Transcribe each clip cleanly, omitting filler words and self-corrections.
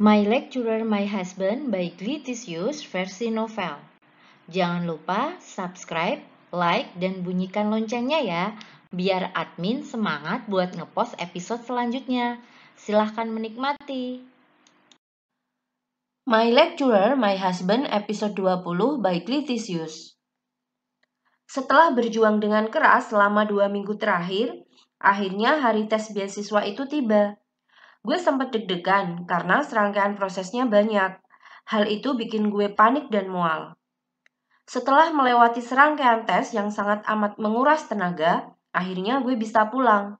My Lecturer, My Husband by Glitisius versi novel. Jangan lupa subscribe, like, dan bunyikan loncengnya ya, biar admin semangat buat ngepost episode selanjutnya. Silahkan menikmati. My Lecturer, My Husband episode 20 by Glitisius. Setelah berjuang dengan keras selama 2 minggu terakhir, akhirnya hari tes beasiswa itu tiba. Gue sempat deg-degan karena serangkaian prosesnya banyak. Hal itu bikin gue panik dan mual. Setelah melewati serangkaian tes yang sangat amat menguras tenaga, akhirnya gue bisa pulang.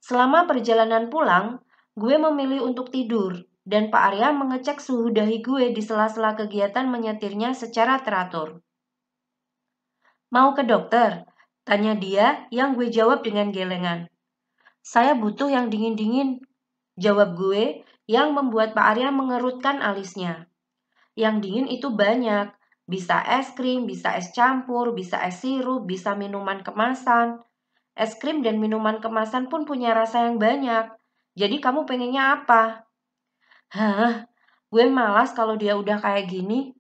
Selama perjalanan pulang, gue memilih untuk tidur, dan Pak Arya mengecek suhu dahi gue di sela-sela kegiatan menyetirnya secara teratur. Mau ke dokter? Tanya dia yang gue jawab dengan gelengan. Saya butuh yang dingin-dingin, jawab gue yang membuat Pak Arya mengerutkan alisnya. Yang dingin itu banyak, bisa es krim, bisa es campur, bisa es sirup, bisa minuman kemasan. Es krim dan minuman kemasan pun punya rasa yang banyak. Jadi kamu pengennya apa? Hah, gue malas kalau dia udah kayak gini.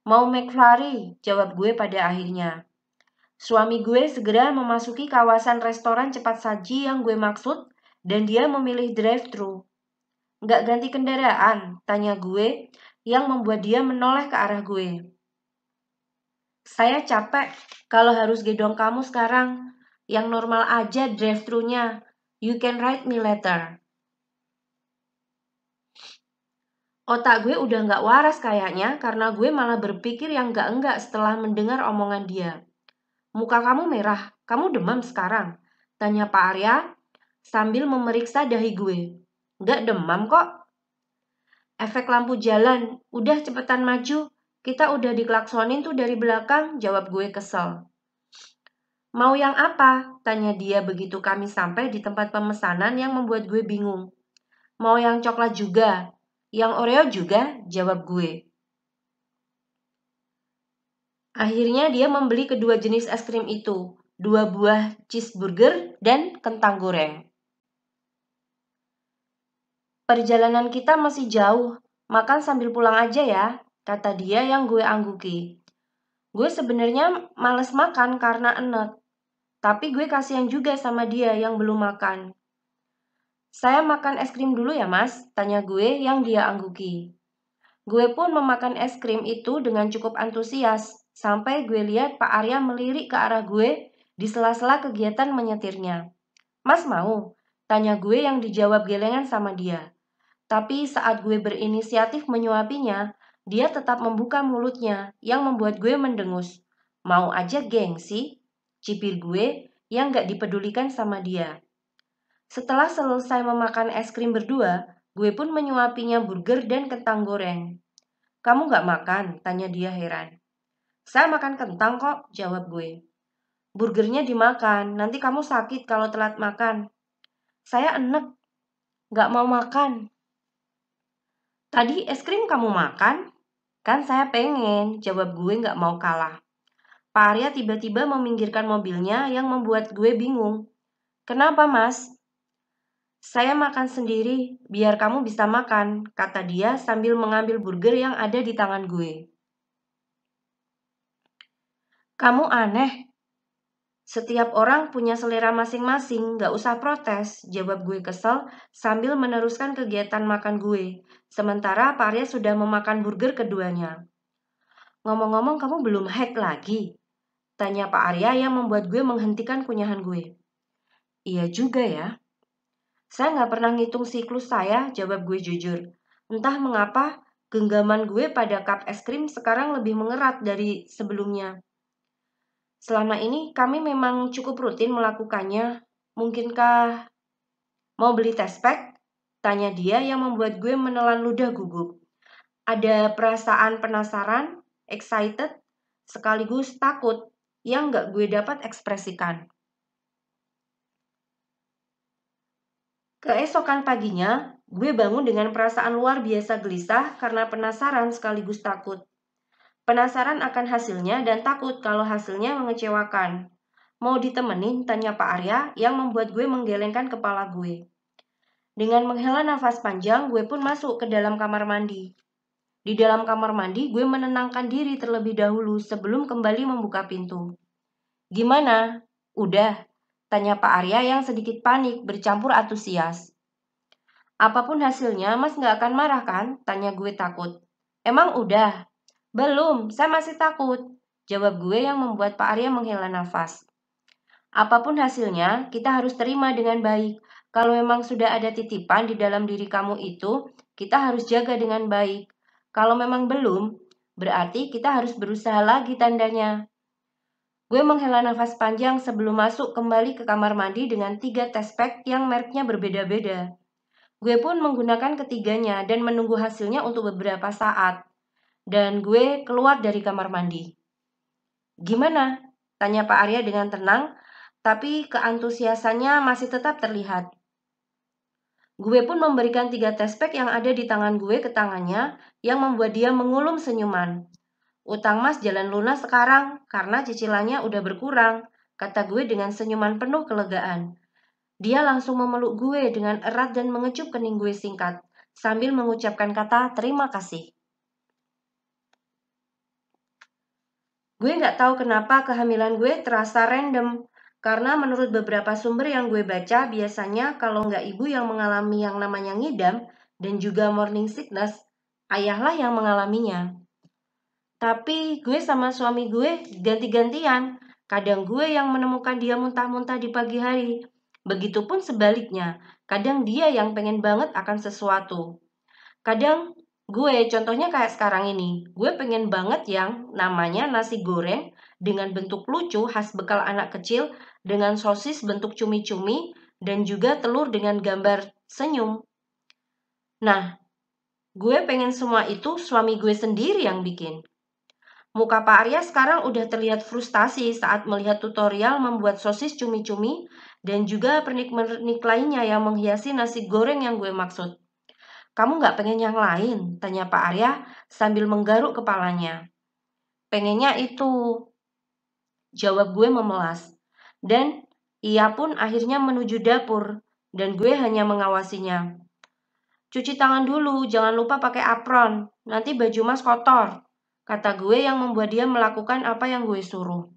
Mau McFlurry, jawab gue pada akhirnya. Suami gue segera memasuki kawasan restoran cepat saji yang gue maksud dan dia memilih drive-thru. Nggak ganti kendaraan, tanya gue yang membuat dia menoleh ke arah gue. Saya capek kalau harus gedong kamu sekarang. Yang normal aja drive-thru-nya. You can write me later. Otak gue udah nggak waras kayaknya karena gue malah berpikir yang nggak-enggak setelah mendengar omongan dia. Muka kamu merah, kamu demam sekarang? Tanya Pak Arya sambil memeriksa dahi gue. Nggak demam kok. Efek lampu jalan, udah cepetan maju. Kita udah diklaksonin tuh dari belakang, jawab gue kesel. Mau yang apa? Tanya dia begitu kami sampai di tempat pemesanan yang membuat gue bingung. Mau yang coklat juga? Yang Oreo juga? Jawab gue. Akhirnya dia membeli kedua jenis es krim itu, 2 buah cheeseburger dan kentang goreng. Perjalanan kita masih jauh, makan sambil pulang aja ya, kata dia yang gue angguki. Gue sebenarnya males makan karena enek, tapi gue kasihan juga sama dia yang belum makan. Saya makan es krim dulu ya mas, tanya gue yang dia angguki. Gue pun memakan es krim itu dengan cukup antusias, sampai gue lihat Pak Arya melirik ke arah gue di sela-sela kegiatan menyetirnya. Mas mau? Tanya gue yang dijawab gelengan sama dia. Tapi saat gue berinisiatif menyuapinya, dia tetap membuka mulutnya yang membuat gue mendengus. Mau aja gengsi, cibir gue yang gak dipedulikan sama dia. Setelah selesai memakan es krim berdua, gue pun menyuapinya burger dan kentang goreng. Kamu gak makan? Tanya dia heran. Saya makan kentang kok, jawab gue. Burgernya dimakan, nanti kamu sakit kalau telat makan. Saya enek, gak mau makan. Tadi es krim kamu makan? Kan saya pengen, jawab gue gak mau kalah. Pak Arya tiba-tiba meminggirkan mobilnya yang membuat gue bingung. Kenapa mas? Saya makan sendiri, biar kamu bisa makan, kata dia sambil mengambil burger yang ada di tangan gue. Kamu aneh. Setiap orang punya selera masing-masing, gak usah protes, jawab gue kesel sambil meneruskan kegiatan makan gue. Sementara Pak Arya sudah memakan burger keduanya. Ngomong-ngomong kamu belum hack lagi? Tanya Pak Arya yang membuat gue menghentikan kunyahan gue. Iya juga ya. Saya gak pernah ngitung siklus saya, jawab gue jujur. Entah mengapa, genggaman gue pada cup es krim sekarang lebih mengerat dari sebelumnya. Selama ini kami memang cukup rutin melakukannya. Mungkinkah mau beli test pack? Tanya dia yang membuat gue menelan ludah gugup. Ada perasaan penasaran, excited, sekaligus takut yang gak gue dapat ekspresikan. Keesokan paginya, gue bangun dengan perasaan luar biasa gelisah karena penasaran sekaligus takut. Penasaran akan hasilnya dan takut kalau hasilnya mengecewakan. Mau ditemenin? Tanya Pak Arya yang membuat gue menggelengkan kepala gue. Dengan menghela nafas panjang, gue pun masuk ke dalam kamar mandi. Di dalam kamar mandi, gue menenangkan diri terlebih dahulu sebelum kembali membuka pintu. "Gimana? Udah?" tanya Pak Arya yang sedikit panik bercampur antusias. "Apapun hasilnya, Mas nggak akan marah kan?" tanya gue takut. "Emang udah?" "Belum, saya masih takut," jawab gue yang membuat Pak Arya menghela nafas. "Apapun hasilnya, kita harus terima dengan baik. Kalau memang sudah ada titipan di dalam diri kamu itu, kita harus jaga dengan baik. Kalau memang belum, berarti kita harus berusaha lagi tandanya." Gue menghela nafas panjang sebelum masuk kembali ke kamar mandi dengan 3 test pack yang mereknya berbeda-beda. Gue pun menggunakan ketiganya dan menunggu hasilnya untuk beberapa saat. Dan gue keluar dari kamar mandi. "Gimana?" tanya Pak Arya dengan tenang, tapi keantusiasannya masih tetap terlihat. Gue pun memberikan 3 test pack yang ada di tangan gue ke tangannya yang membuat dia mengulum senyuman. "Utang Mas jalan lunas sekarang karena cicilannya udah berkurang," kata gue dengan senyuman penuh kelegaan. Dia langsung memeluk gue dengan erat dan mengecup kening gue singkat, sambil mengucapkan kata terima kasih. Gue nggak tahu kenapa kehamilan gue terasa random, karena menurut beberapa sumber yang gue baca, biasanya kalau nggak ibu yang mengalami yang namanya ngidam dan juga morning sickness, ayahlah yang mengalaminya. Tapi gue sama suami gue ganti-gantian. Kadang gue yang menemukan dia muntah-muntah di pagi hari. Begitupun sebaliknya, kadang dia yang pengen banget akan sesuatu. Kadang gue, contohnya kayak sekarang ini, gue pengen banget yang namanya nasi goreng dengan bentuk lucu khas bekal anak kecil dengan sosis bentuk cumi-cumi dan juga telur dengan gambar senyum. Nah, gue pengen semua itu suami gue sendiri yang bikin. Muka Pak Arya sekarang udah terlihat frustasi saat melihat tutorial membuat sosis cumi-cumi dan juga pernik-pernik lainnya yang menghiasi nasi goreng yang gue maksud. "Kamu nggak pengen yang lain?" tanya Pak Arya sambil menggaruk kepalanya. "Pengennya itu," jawab gue memelas. Dan ia pun akhirnya menuju dapur dan gue hanya mengawasinya. "Cuci tangan dulu, jangan lupa pakai apron, nanti baju Mas kotor," kata gue yang membuat dia melakukan apa yang gue suruh.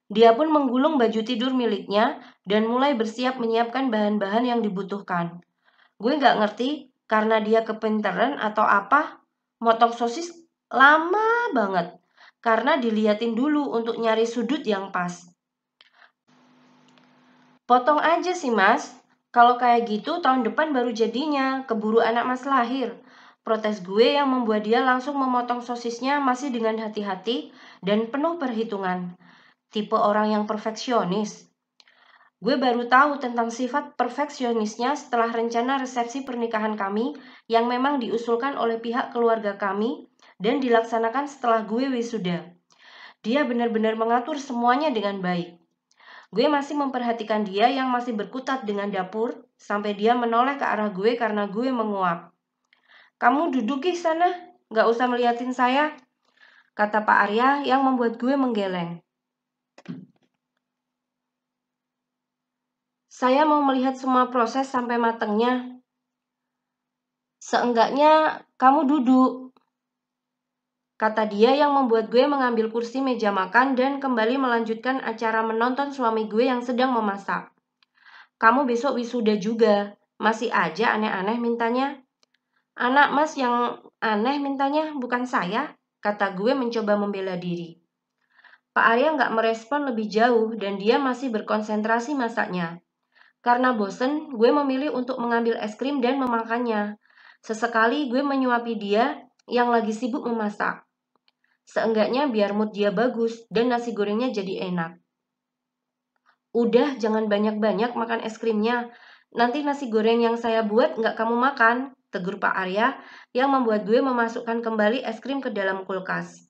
Dia pun menggulung baju tidur miliknya dan mulai bersiap menyiapkan bahan-bahan yang dibutuhkan. Gue nggak ngerti karena dia kepinteran atau apa, motong sosis lama banget karena diliatin dulu untuk nyari sudut yang pas. "Potong aja sih Mas, kalau kayak gitu tahun depan baru jadinya, keburu anak Mas lahir," protes gue yang membuat dia langsung memotong sosisnya masih dengan hati-hati dan penuh perhitungan. Tipe orang yang perfeksionis. Gue baru tahu tentang sifat perfeksionisnya setelah rencana resepsi pernikahan kami yang memang diusulkan oleh pihak keluarga kami dan dilaksanakan setelah gue wisuda. Dia benar-benar mengatur semuanya dengan baik. Gue masih memperhatikan dia yang masih berkutat dengan dapur sampai dia menoleh ke arah gue karena gue menguap. "Kamu duduk di sana, gak usah melihatin saya," kata Pak Arya yang membuat gue menggeleng. "Saya mau melihat semua proses sampai matangnya. Seenggaknya kamu duduk," kata dia yang membuat gue mengambil kursi meja makan dan kembali melanjutkan acara menonton suami gue yang sedang memasak. "Kamu besok wisuda juga, masih aja aneh-aneh mintanya." "Anak Mas yang aneh mintanya, bukan saya," kata gue mencoba membela diri. Pak Arya nggak merespon lebih jauh dan dia masih berkonsentrasi masaknya. Karena bosen, gue memilih untuk mengambil es krim dan memakannya. Sesekali gue menyuapi dia yang lagi sibuk memasak. Seenggaknya biar mood dia bagus dan nasi gorengnya jadi enak. "Udah, jangan banyak-banyak makan es krimnya. Nanti nasi goreng yang saya buat nggak kamu makan," tegur Pak Arya yang membuat gue memasukkan kembali es krim ke dalam kulkas.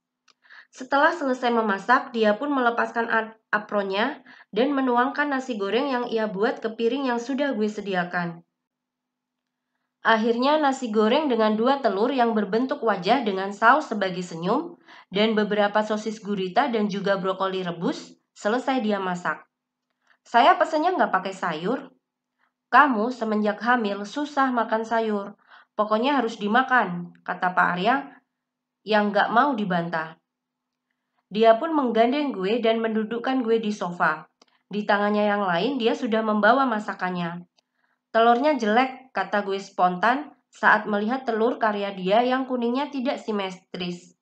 Setelah selesai memasak, dia pun melepaskan apronnya dan menuangkan nasi goreng yang ia buat ke piring yang sudah gue sediakan. Akhirnya nasi goreng dengan 2 telur yang berbentuk wajah dengan saus sebagai senyum dan beberapa sosis gurita dan juga brokoli rebus selesai dia masak. "Saya pesennya nggak pakai sayur?" Kamu semenjak hamil susah makan sayur. Pokoknya harus dimakan, kata Pak Arya yang gak mau dibantah. Dia pun menggandeng gue dan mendudukkan gue di sofa. Di tangannya yang lain dia sudah membawa masakannya. Telurnya jelek, kata gue spontan saat melihat telur karya dia yang kuningnya tidak simetris.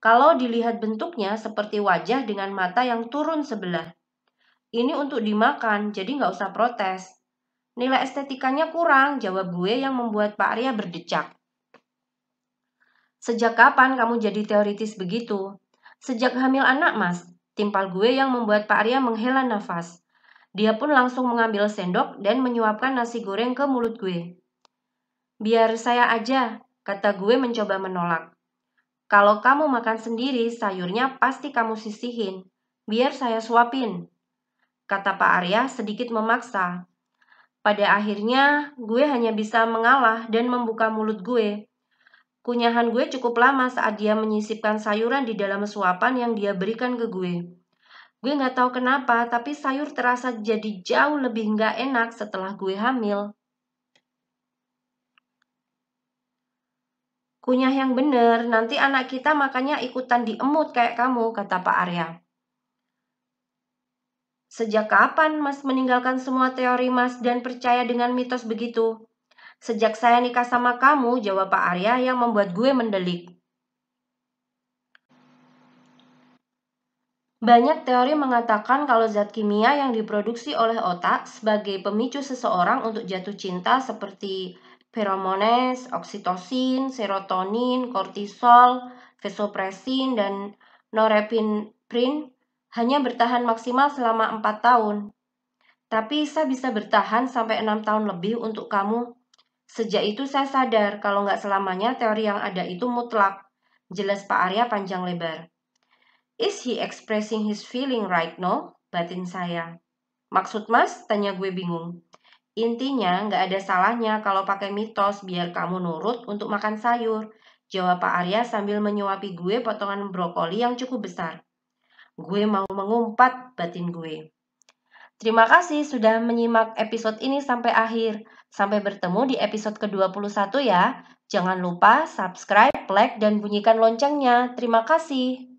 Kalau dilihat bentuknya seperti wajah dengan mata yang turun sebelah. Ini untuk dimakan, jadi nggak usah protes. Nilai estetikanya kurang, jawab gue yang membuat Pak Arya berdecak. Sejak kapan kamu jadi teoritis begitu? Sejak hamil anak, Mas. Timpal gue yang membuat Pak Arya menghela nafas. Dia pun langsung mengambil sendok dan menyuapkan nasi goreng ke mulut gue. Biar saya aja, kata gue mencoba menolak. Kalau kamu makan sendiri, sayurnya pasti kamu sisihin. Biar saya suapin, kata Pak Arya sedikit memaksa. Pada akhirnya, gue hanya bisa mengalah dan membuka mulut gue. Kunyahan gue cukup lama saat dia menyisipkan sayuran di dalam suapan yang dia berikan ke gue. Gue gak tahu kenapa, tapi sayur terasa jadi jauh lebih gak enak setelah gue hamil. Kunyah yang bener, nanti anak kita makannya ikutan diemut kayak kamu, kata Pak Arya. Sejak kapan Mas meninggalkan semua teori Mas dan percaya dengan mitos begitu? Sejak saya nikah sama kamu, jawab Pak Arya yang membuat gue mendelik. Banyak teori mengatakan kalau zat kimia yang diproduksi oleh otak sebagai pemicu seseorang untuk jatuh cinta seperti feromones, oksitosin, serotonin, kortisol, vasopresin, dan norepinephrine hanya bertahan maksimal selama 4 tahun. Tapi saya bisa bertahan sampai 6 tahun lebih untuk kamu. Sejak itu saya sadar kalau nggak selamanya teori yang ada itu mutlak. Jelas Pak Arya panjang lebar. Is he expressing his feeling right now? Batin saya. Maksud Mas? Tanya gue bingung. Intinya nggak ada salahnya kalau pakai mitos biar kamu nurut untuk makan sayur. Jawab Pak Arya sambil menyuapi gue potongan brokoli yang cukup besar. Gue mau mengumpat, batin gue. Terima kasih sudah menyimak episode ini sampai akhir. Sampai bertemu di episode ke-21 ya. Jangan lupa subscribe, like, dan bunyikan loncengnya. Terima kasih.